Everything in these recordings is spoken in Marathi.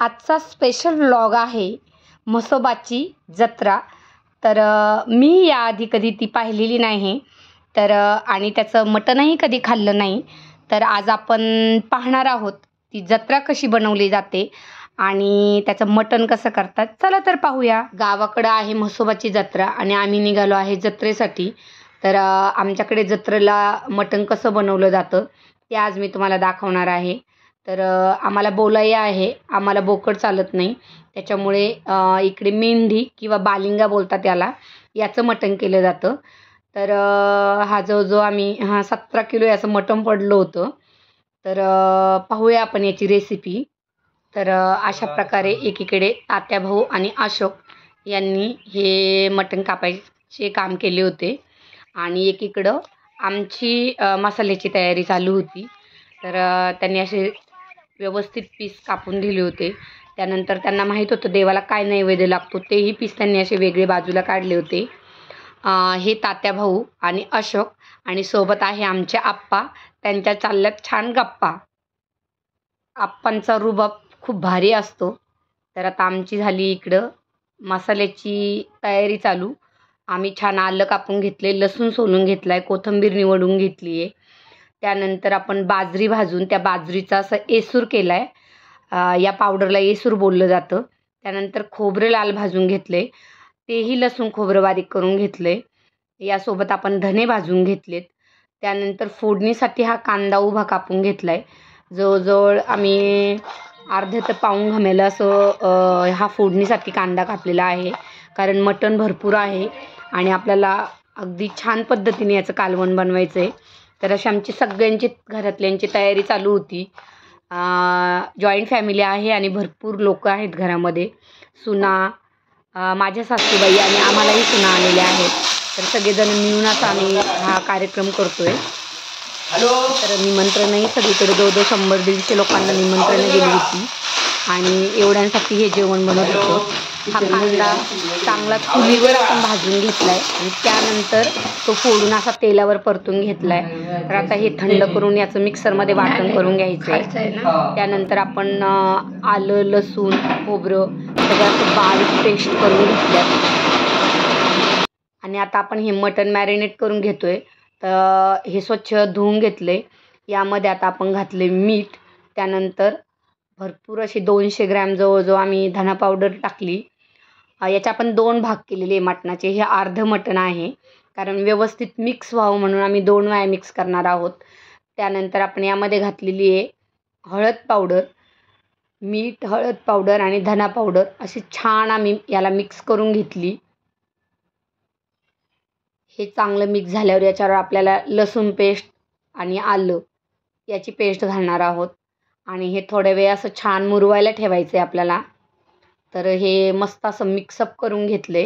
आजचा स्पेशल व्लॉग आहे म्हसोबाची जत्रा. तर मी याआधी कधी ती पाहिलेली नाही, तर आणि त्याचं मटणही कधी खाल्लं नाही. तर आज आपण पाहणार आहोत ती जत्रा कशी बनवली जाते आणि त्याचं मटण कसं करतात. चला तर पाहूया. गावाकडं आहे म्हसोबाची जत्रा आणि आम्ही निघालो आहे जत्रेसाठी. तर आमच्याकडे जत्रेला मटण कसं बनवलं जातं ते आज मी तुम्हाला दाखवणार आहे. तर आम्हाला बोलाई आहे, आम्हाला बोकड चालत नाही, त्याच्यामुळे इकडे मेंढी किंवा बालिंगा बोलतात याला, याचं मटण केलं जातं. तर हा जो आम्ही 17 किलो याचं मटण पडलं होतं. तर पाहूया आपण याची रेसिपी. तर अशा प्रकारे एकीकडे तात्याभाऊ आणि अशोक यांनी हे मटण कापायचे काम केले होते आणि एकीकडं आमची मसाल्याची तयारी चालू होती. तर त्यांनी असे व्यवस्थित पीस कापून दिले होते. त्यानंतर त्यांना माहीत होतं देवाला काय नैवेद्य लागतो, तेही पीस त्यांनी असे वेगळे बाजूला काढले होते. हे तात्याभाऊ आणि अशोक आणि सोबत आहे आमचे आप्पा. त्यांच्या चालल्यात छान गप्पा. आप्पांचा रुबाब खूप भारी असतो. तर आता आमची झाली इकडं मसाल्याची तयारी चालू. आम्ही छान आलं कापून घेतले, लसूण सोलून घेतला आहे, कोथिंबीर निवडून घेतली आहे. त्यानंतर आपण बाजरी भाजून त्या बाजरीचा असं एसूर केला आहे. या पावडरला एसूर बोललं जातं. त्यानंतर खोबरं लाल भाजून घेतले, तेही लसूण खोबरं बारीक करून घेतले. यासोबत आपण धने भाजून घेतलेत. त्यानंतर फोडणीसाठी हा कांदा उभा कापून घेतला आहे. जवळजवळ आम्ही अर्ध्या ते पाऊण घमेलं असं हा फोडणीसाठी कांदा कापलेला आहे, कारण मटण भरपूर आहे आणि आपल्याला अगदी छान पद्धतीने याचं कालवण बनवायचं आहे. तर अशी आमची सगळ्यांची घरातल्यांची तयारी चालू होती. जॉईंट फॅमिली आहे आणि भरपूर लोक आहेत घरामध्ये. सुना, माझ्या सासूबाई आणि आम्हालाही सुना आलेल्या आहेत. तर सगळेजण मिळून असा आम्ही हा कार्यक्रम करतो आहे. तर निमंत्रणही सगळीकडे जवळजवळ 100-150 लोकांना निमंत्रणं गेली होती आणि एवढ्यांसाठी हे जेवण बनवत होतं. हा कांदा चांगला चुलीवर आपण भाजून घेतला आहे आणि त्यानंतर तो फोडून असा तेलावर परतून घेतला आहे. तर आता हे थंड करून याचं मिक्सरमध्ये वाटण करून घ्यायचं आहे. त्यानंतर आपण आलं, लसूण, खोबरं सगळं बारीक पेस्ट करून घेतल्यात आणि आता आपण हे मटण मॅरिनेट करून घेतो आहे. तर हे स्वच्छ धुवून घेतले. यामध्ये आता आपण घातले मीठ. त्यानंतर भरपूर असे 200 ग्रॅम जवळजवळ आम्ही धना पावडर टाकली. याचे आपण 2 भाग केलेले मटणाचे. हे अर्धं मटण आहे, कारण व्यवस्थित मिक्स व्हावं म्हणून आम्ही 2 वेळा मिक्स करणार आहोत. त्यानंतर आपण यामध्ये घातलेली आहे हळद पावडर, मीठ, हळद पावडर आणि धना पावडर अशी छान आम्ही याला मिक्स करून घेतली. हे चांगलं मिक्स झाल्यावर याच्यावर आपल्याला लसूण पेस्ट आणि आलं याची पेस्ट घालणार आहोत आणि हे थोड्या वेळ असं छान मुरवायला ठेवायचं आहे आपल्याला. तर हे मस्त असं मिक्सअप करून घेतले.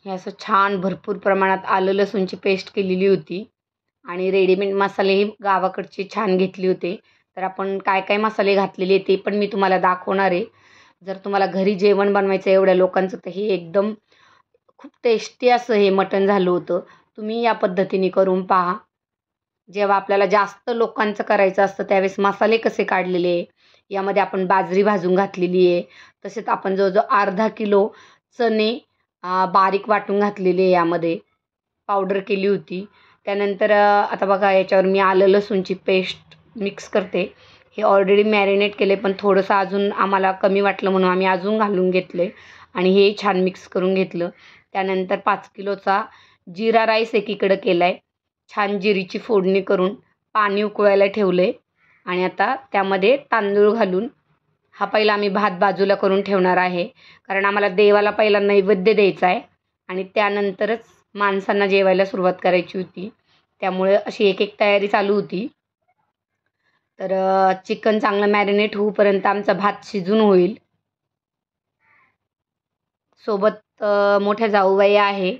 हे असं छान भरपूर प्रमाणात आलं लसूणची पेस्ट केलेली होती आणि रेडीमेड मसालेही गावाकडचे छान घेतले होते. तर आपण काय काय मसाले घातलेले ते पण मी तुम्हाला दाखवणार आहे. जर तुम्हाला घरी जेवण बनवायचं एवढ्या लोकांचं, तर हे एकदम खूप टेस्टी असं हे मटण झालं होतं. तुम्ही या पद्धतीने करून पहा. जेव्हा आपल्याला जास्त लोकांचं करायचं असतं त्यावेळेस मसाले कसे काढलेले, यामध्ये आपण बाजरी भाजून घातलेली आहे. तसेच आपण जवळजवळ अर्धा किलो चणे बारीक वाटून घातलेले, यामध्ये पावडर केली होती. त्यानंतर आता बघा याच्यावर मी आलं लसूणची पेस्ट मिक्स करते. हे ऑलरेडी मॅरिनेट केले, पण थोडंसं अजून आम्हाला कमी वाटलं म्हणून आम्ही अजून घालून घेतले आणि हे छान मिक्स करून घेतलं. त्यानंतर 5 किलोचा जिरा राईस एकीकडं केला आहे. छान जिरीची फोडणी करून पाणी उकळायला ठेवलं आहे आणि आता त्यामध्ये तांदूळ घालून हा पहिला आम्ही भात बाजूला करून ठेवणार आहे, कारण आम्हाला देवाला पहिला नैवेद्य द्यायचा आहे आणि त्यानंतरच माणसांना जेवायला सुरुवात करायची होती. त्यामुळे अशी एक एक तयारी चालू होती. तर चिकन चांगलं मॅरिनेट होऊपर्यंत आमचा भात शिजून होईल. सोबत मोठ्या जाऊबाई आहे.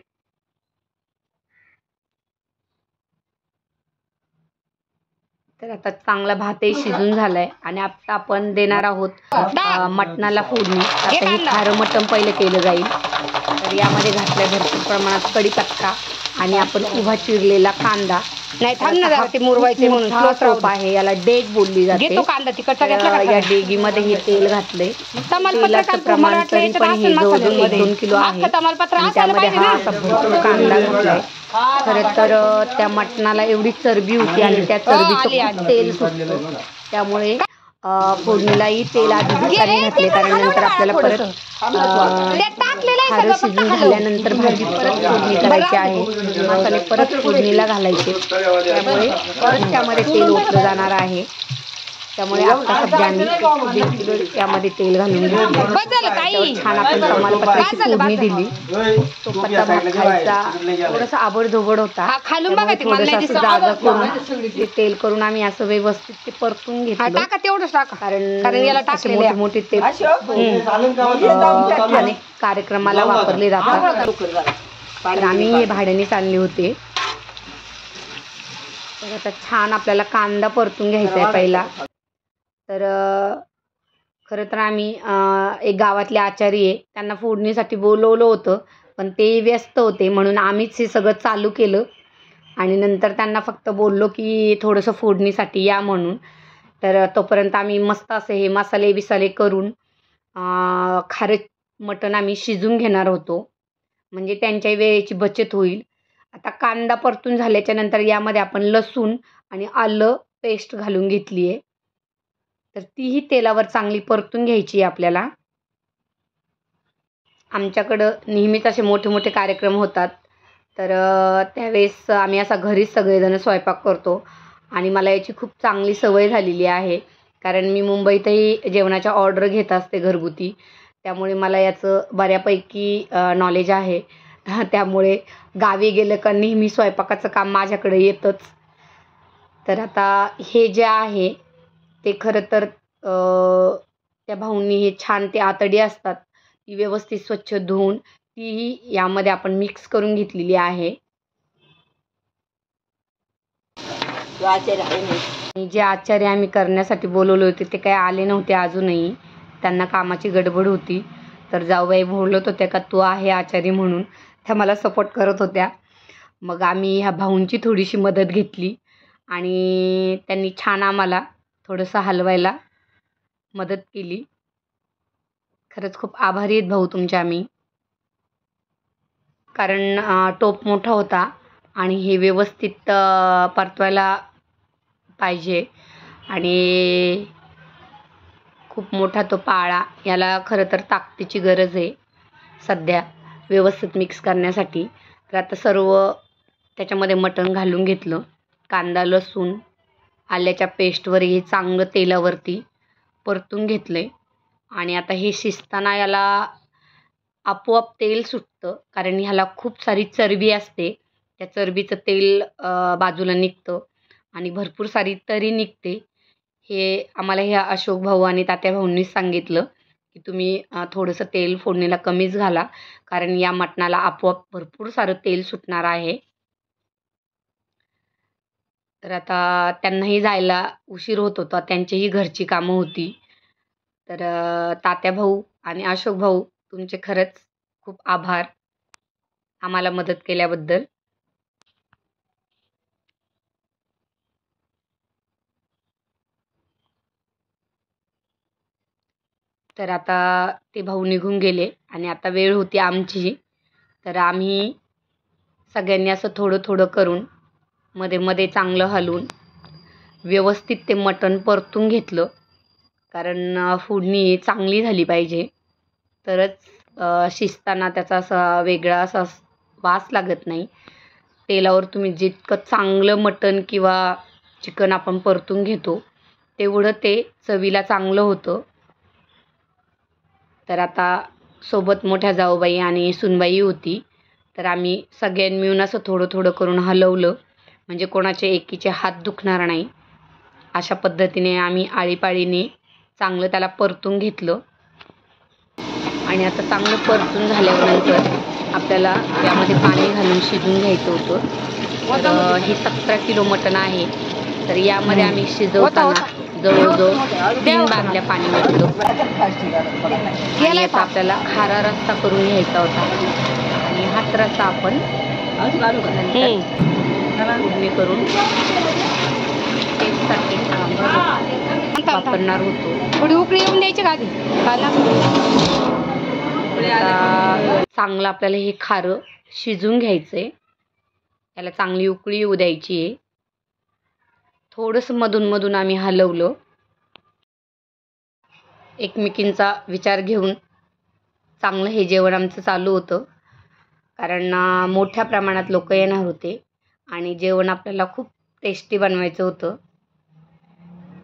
तर आता चांगला भातही शिजून झालाय आणि आता आपण देणार आहोत मटणाला फोडणी. आता हे खारं मटण पहिलं केलं जाईल. तर यामध्ये घातल्या भरपूर प्रमाणात कढीपत्ता आणि आपण उभा चिरलेला कांदा नाही थांब ना जरा, ते मुरवायचे म्हणून टोप आहे, याला डेग बोलली जाते. घेतो कांदा तिखटचा घेतला. या डेगीमध्ये हे तेल घातलंय. तेलाचं प्रमाण तरी पण हे जवळजवळ 1-2 किलो आहे. त्यामध्ये हा असा भरपूर कांदा घातलाय. खरं तर त्या मटणाला एवढी चरबी होती आणि त्या चरबीचं तेल सुटतं, त्यामुळे फोडणीलाही तेल आधी दुधाने घातले, कारण नंतर आपल्याला परत खारं शिजून झाल्यानंतर भाजी परत फोडणी करायची आहे, मसाले परत फोडणीला घालायचे, त्यामुळे परत त्यामध्ये तेल ओतलं जाणार आहे. त्यामुळे आता सध्या आम्ही 1 किलो त्यामध्ये तेल घालून घेतलं. छान आपण तमालपत्राची फोडणी दिली. तो पत्ता खायचा थोडासा आबडधोबड होता, थोडंसं जागा करून ते तेल करून आम्ही असं व्यवस्थित ते परतून घेतलं, कारण याला मोठे मोठे तेल अनेक कार्यक्रमाला वापरले जातात. आम्ही हे भाड्याने आणले होते. तर आता छान आपल्याला कांदा परतून घ्यायचा आहे पहिला. तर खरं तर आम्ही एक गावातले आचारी आहे, त्यांना फोडणीसाठी बोलवलं होतं, पण ते व्यस्त होते, म्हणून आम्हीच हे सगळं चालू केलं. आणि नंतर त्यांना फक्त बोललो की थोडंसं फोडणीसाठी या म्हणून. तर तोपर्यंत आम्ही मस्त असे हे मसाले बिसाले करून खारे मटण आम्ही शिजून घेणार होतो, म्हणजे त्यांच्या वेळेची बचत होईल. आता कांदा परतून झाल्याच्या नंतर यामध्ये आपण लसूण आणि आलं पेस्ट घालून घेतली आहे. तर तीही तेलावर चांगली परतून घ्यायची आहे आपल्याला. आमच्याकडं नेहमीच असे मोठे मोठे कार्यक्रम होतात, तर त्यावेळेस आम्ही असा घरीच सगळेजण स्वयंपाक करतो आणि मला याची खूप चांगली सवय झालेली आहे, कारण मी मुंबईतही जेवणाच्या ऑर्डर घेत असते घरगुती, त्यामुळे मला याचं बऱ्यापैकी नॉलेज आहे. त्यामुळे गावी गेलं का नेहमी स्वयंपाकाचं काम माझ्याकडे येतंच. तर आता हे जे आहे ते खरं तर त्या भाऊंनी हे छान ते आतडी असतात ती व्यवस्थित स्वच्छ धुवून तीही यामध्ये आपण मिक्स करून घेतलेली आहे. जे आचार्य आम्ही करण्यासाठी बोलवले होते ते काही आले नव्हते अजूनही, त्यांना कामाची गडबड होती. तर जाऊबाई बोलत होत्या का तू आहे आचारी म्हणून, त्या मला सपोर्ट करत होत्या. मग आम्ही ह्या भाऊंची थोडीशी मदत घेतली आणि त्यांनी छान आम्हाला थोडंसं हलवायला मदत केली. खरंच खूप आभारी आहेत भाऊ तुमचे आम्ही, कारण टोप मोठा होता आणि हे व्यवस्थित परतवायला पाहिजे आणि खूप मोठा तो पाळा, याला खरं तर ताकदीची गरज आहे सध्या व्यवस्थित मिक्स करण्यासाठी. तर आता सर्व त्याच्यामध्ये मटण घालून घेतलं. कांदा लसूण आल्याच्या पेस्टवर हे चांगलं तेलावरती परतून घेतलं आहे आणि आता हे शिजताना याला आपोआप तेल सुटतं, कारण ह्याला खूप सारी चरबी असते. त्या चरबीचं तेल बाजूला निघतं आणि भरपूर सारी तरी निघते. हे आम्हाला ह्या अशोक भाऊ आणि तात्या भाऊंनीच सांगितलं की तुम्ही थोडंसं तेल फोडणीला कमीच घाला, कारण या मटणाला आपोआप भरपूर सारं तेल सुटणार आहे. तर आता त्यांनाही जायला उशीर होत होता, त्यांचीही घरची कामं होती. तर तात्या भाऊ आणि अशोक भाऊ तुमचे खरंच खूप आभार आम्हाला मदत केल्याबद्दल. तर आता ते भाऊ निघून गेले आणि आता वेळ होती आमची. तर आम्ही सगळ्यांनी असं थोडं थोडं करून मध्ये मध्ये चांगलं हलवून व्यवस्थित ते मटण परतून घेतलं, कारण फोडणी चांगली झाली पाहिजे, तरच शिजताना त्याचा असा वेगळा असा वास लागत नाही. तेलावर तुम्ही जितकं चांगलं मटण किंवा चिकन आपण परतून घेतो तेवढं ते चवीला चांगलं होतं. तर आता सोबत मोठ्या जाऊबाई आणि सुनबाई होती, तर आम्ही सगळ्यांनी मिळून असं थोडं थोडं करून हलवलं, म्हणजे कोणाचे एकीचे हात दुखणार नाही. अशा पद्धतीने आम्ही आळीपाळीने चांगलं त्याला परतून घेतलं आणि आता चांगलं परतून झाल्यानंतर आपल्याला त्यामध्ये पाणी घालून शिजवून घ्यायचं होतं. तर हे 17 किलो मटण आहे, तर यामध्ये आम्ही शिजवताना जवळजवळ 3 बादल्या पाणी ओतलं आणि याचा आपल्याला खारा रस्सा करून घ्यायचा होता आणि हाच रस्सा आपण फोडणी करून टेस्टसाठी वापरणार होतो. थोडी उकळी येऊन द्यायची का आधी? आता चांगलं आपल्याला हे खारं शिजून घ्यायचंय. याला चांगली उकळी येऊ द्यायची आहे. थोडंसं मधून मधून आम्ही हलवलं. एकमेकींचा विचार घेऊन चांगलं हे जेवण आमचं चालू होतं. कारण मोठ्या प्रमाणात लोक येणार होते आणि जेवण आपल्याला खूप टेस्टी बनवायचं होतं.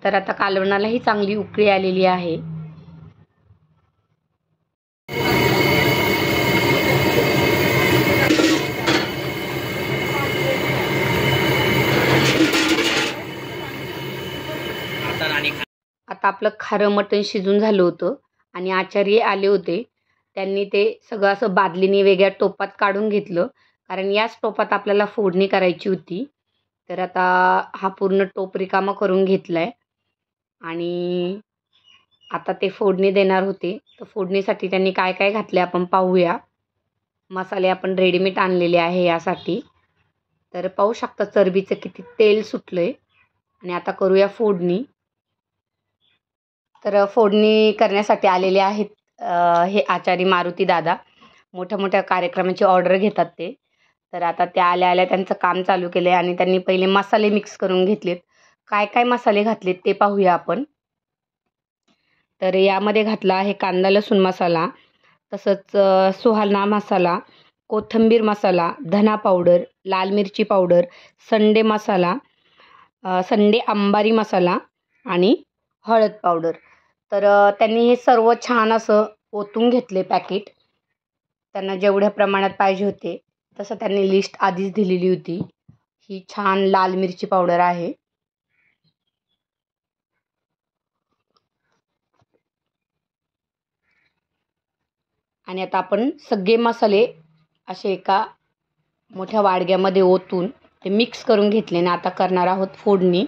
तर आता कालवणालाही चांगली उकळी आलेली आहे. आता आपलं खारं मटण शिजून झालं होतं आणि आचार्य आले होते. त्यांनी ते सगळं असं बादलीने वेगळ्या टोपात काढून घेतलं, कारण याच टोपात आपल्याला फोडणी करायची होती. तर आता हा पूर्ण टोप रिकामा करून घेतलाय आणि आता ते फोडणी देणार होते. तर फोडणीसाठी त्यांनी काय काय घातले आपण पाहूया. मसाले आपण रेडीमेड आणलेले आहे यासाठी. तर पाहू शकता चरबीचं किती तेल सुटलंय. आणि आता करूया फोडणी. तर फोडणी करण्यासाठी आलेले आहेत हे आचारी मारुती दादा. मोठ्या मोठ्या कार्यक्रमाची ऑर्डर घेतात ते. तर आता त्या आल्या आल्या त्यांचं काम चालू केलं आहे आणि त्यांनी पहिले मसाले मिक्स करून घेतलेत. काय काय मसाले घातलेत ते पाहूया आपण. तर यामध्ये घातला आहे कांदा लसूण मसाला, तसंच सुहाना मसाला, कोथिंबीर मसाला, धना पावडर, लाल मिरची पावडर, संडे मसाला, संडे अंबारी मसाला आणि हळद पावडर. तर त्यांनी हे सर्व छान असं ओतून घेतले पॅकेट. त्यांना जेवढ्या प्रमाणात पाहिजे होते तसं त्यांनी लिस्ट आधीच दिलेली होती. ही छान लाल मिरची पावडर आहे. आणि आता आपण सगळे मसाले असे एका मोठ्या वाडग्यामध्ये ओतून ते मिक्स करून घेतले आणि आता करणार आहोत फोडणी.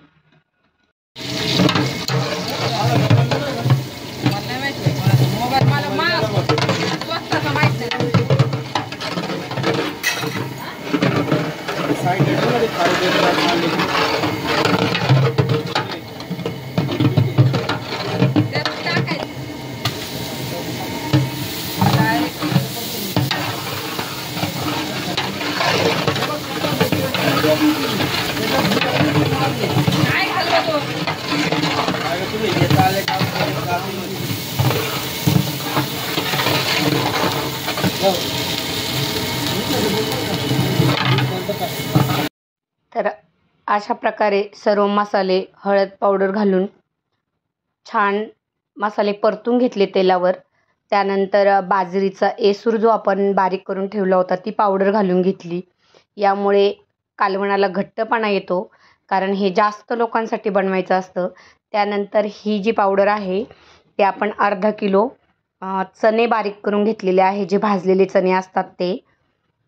तर अशा प्रकारे सर्व मसाले हळद पावडर घालून छान मसाले परतून घेतले तेलावर. त्यानंतर बाजरीचा एसूर जो आपण बारीक करून ठेवला होता ती पावडर घालून घेतली. यामुळे कालवणाला घट्टपणा येतो, कारण हे जास्त लोकांसाठी बनवायचं असतं. त्यानंतर ही जी पावडर आहे ते आपण अर्धा किलो चणे बारीक करून घेतलेले आहे, जे भाजलेले चणे असतात ते.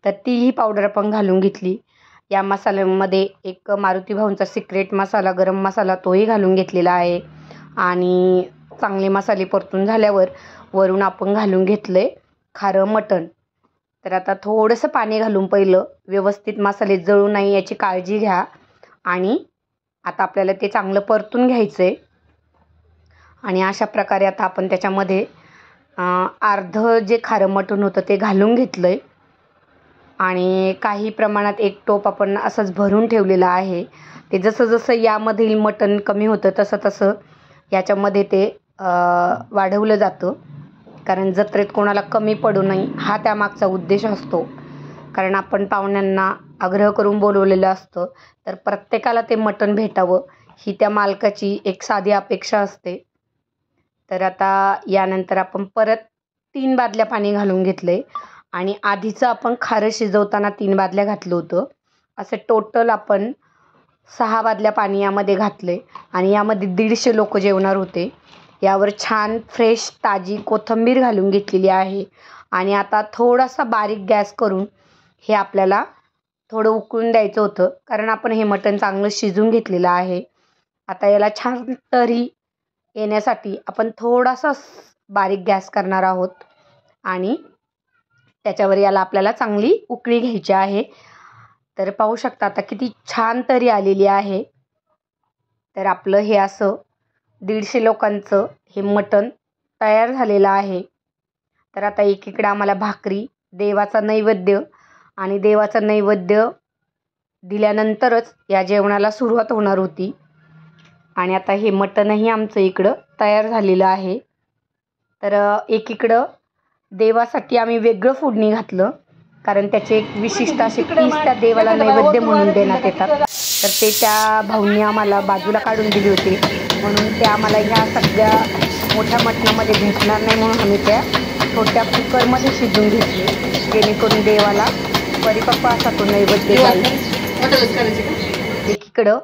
तर तीही पावडर आपण घालून घेतली. या मसाल्यामध्ये एक मारुती भाऊंचा सिक्रेट मसाला गरम मसाला तोही घालून घेतलेला आहे. आणि चांगले मसाले परतून झाल्यावर वरून आपण घालून घेतलं आहे खारं मटण. तर आता थोडंसं पाणी घालून पहिलं व्यवस्थित मसाले जळू नये याची काळजी घ्या. आणि आता आपल्याला ते चांगलं परतून घ्यायचं आहे. आणि अशा प्रकारे आता आपण त्याच्यामध्ये अर्धं जे खारं मटण होतं ते घालून घेतलं आहे. आणि काही प्रमाणात एक टोप आपण असंच भरून ठेवलेलं आहे. ते जसं जसं यामधील मटण कमी होतं तसं तसं याच्यामध्ये ते वाढवलं जातं, कारण जत्रेत कोणाला कमी पडू नये हा त्यामागचा उद्देश असतो. कारण आपण पाहुण्यांना आग्रह करून बोलवलेलं असतं, तर प्रत्येकाला ते मटण भेटावं ही त्या मालकाची एक साधी अपेक्षा असते. तर आता यानंतर आपण परत 3 बादल्या पाणी घालून घेतलं आहे. आणि आधीचं आपण खारं शिजवताना 3 बादल्या घातलं होतं. असं टोटल आपण 6 बादल्या पाणी यामध्ये घातले. आणि यामध्ये 150 लोक जेवणार होते. यावर छान फ्रेश ताजी कोथिंबीर घालून घेतलेली आहे. आणि आता थोडासा बारीक गॅस करून हे आपल्याला थोडं उकळून द्यायचं होतं, कारण आपण हे मटण चांगलं शिजून घेतलेलं आहे. आता याला छान तरी येण्यासाठी आपण थोडासा बारीक गॅस करणार आहोत आणि त्याच्यावर याला आपल्याला चांगली उकळी घ्यायची आहे. तर पाहू शकता आता किती छान तरी आलेली आहे. तर आपलं हे असं 150 लोकांचं हे मटण तयार झालेलं आहे. तर आता एकीकडे आम्हाला भाकरी, देवाचा नैवेद्य आणि देवाचा नैवेद्य दिल्यानंतरच या जेवणाला सुरुवात होणार होती. आणि आता हे मटणही आमचं इकडं तयार झालेलं आहे. तर एकीकडं देवासाठी आम्ही वेगळं फोडणी घातलं, कारण त्याचे एक विशिष्ट असे पीस त्या देवाला नैवेद्य म्हणून देण्यात येतात. तर ते त्या भाऊंनी आम्हाला बाजूला काढून दिले होते, म्हणून ते आम्हाला ह्या सगळ्या मोठ्या मटणामध्ये भेटणार नाही, म्हणून आम्ही त्या छोट्या कुकरमध्ये शिजवून घेतले, जेणेकरून देवाला परिपक्व असा तो नैवेद्य जाईल. एकीकडं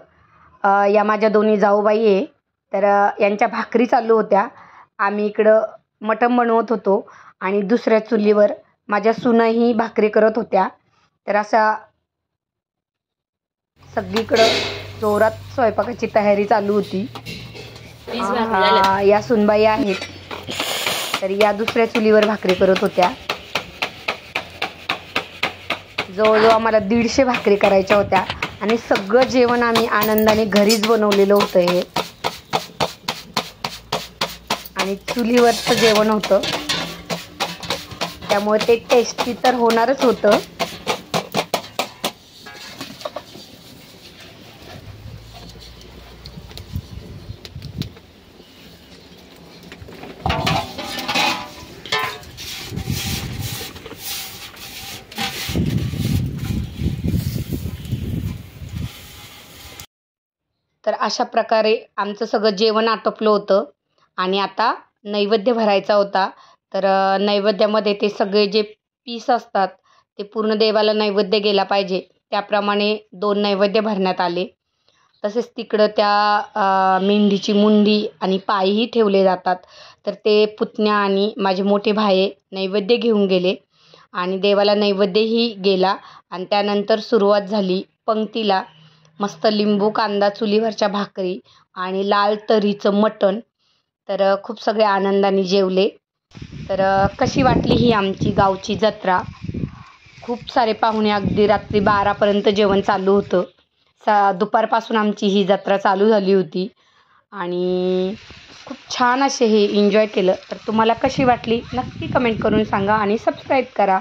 या माझ्या दोन्ही जाऊबाई आहे, तर यांच्या भाकरी चालू होत्या. आम्ही इकडं मटण बनवत होतो आणि दुसऱ्या चुलीवर माझ्या सुनाही भाकरी करत होत्या. तर असा सगळीकडं जोरात स्वयंपाकाची तयारी चालू होती. या सुनबाई आहेत, तर या दुसऱ्या चुलीवर भाकरी करत होत्या. जवळजवळ आम्हाला 150 भाकरी करायच्या होत्या आणि सगळं जेवण आम्ही आनंदाने घरीच बनवलेलं होतं हे. आणि चुलीवरचं जेवण होतं, त्यामुळे ते टेस्टी तर होणारच होतं. तर अशा प्रकारे आमचं सगळं जेवण आटोपलं होतं आणि आता नैवेद्य भरायचा होता. तर नैवेद्यामध्ये ते सगळे जे पीस असतात ते पूर्ण देवाला नैवेद्य गेला पाहिजे, त्याप्रमाणे 2 नैवेद्य भरण्यात आले. तसेच तिकडं त्या मेंढीची मुंडी आणि पायही ठेवले जातात. तर ते पुतण्या आणि माझे मोठे भाई नैवेद्य घेऊन गेले आणि देवाला नैवेद्यही गेला. आणि त्यानंतर सुरुवात झाली पंक्तीला. मस्त लिंबू कांदा चुलीवरच्या भाकरी आणि लाल तर्रीचं मटण. तर खूप सगळे आनंदाने जेवले. तर कशी वाटली ही आमची गावची जत्रा. खूप सारे पाहुणे, अगदी रात्री 12पर्यंत जेवण चालू होतं. दुपारपासून आमची ही जत्रा चालू झाली होती आणि खूप छान असे हे एन्जॉय केलं. तर तुम्हाला कशी वाटली नक्की कमेंट करून सांगा आणि सबस्क्राईब करा.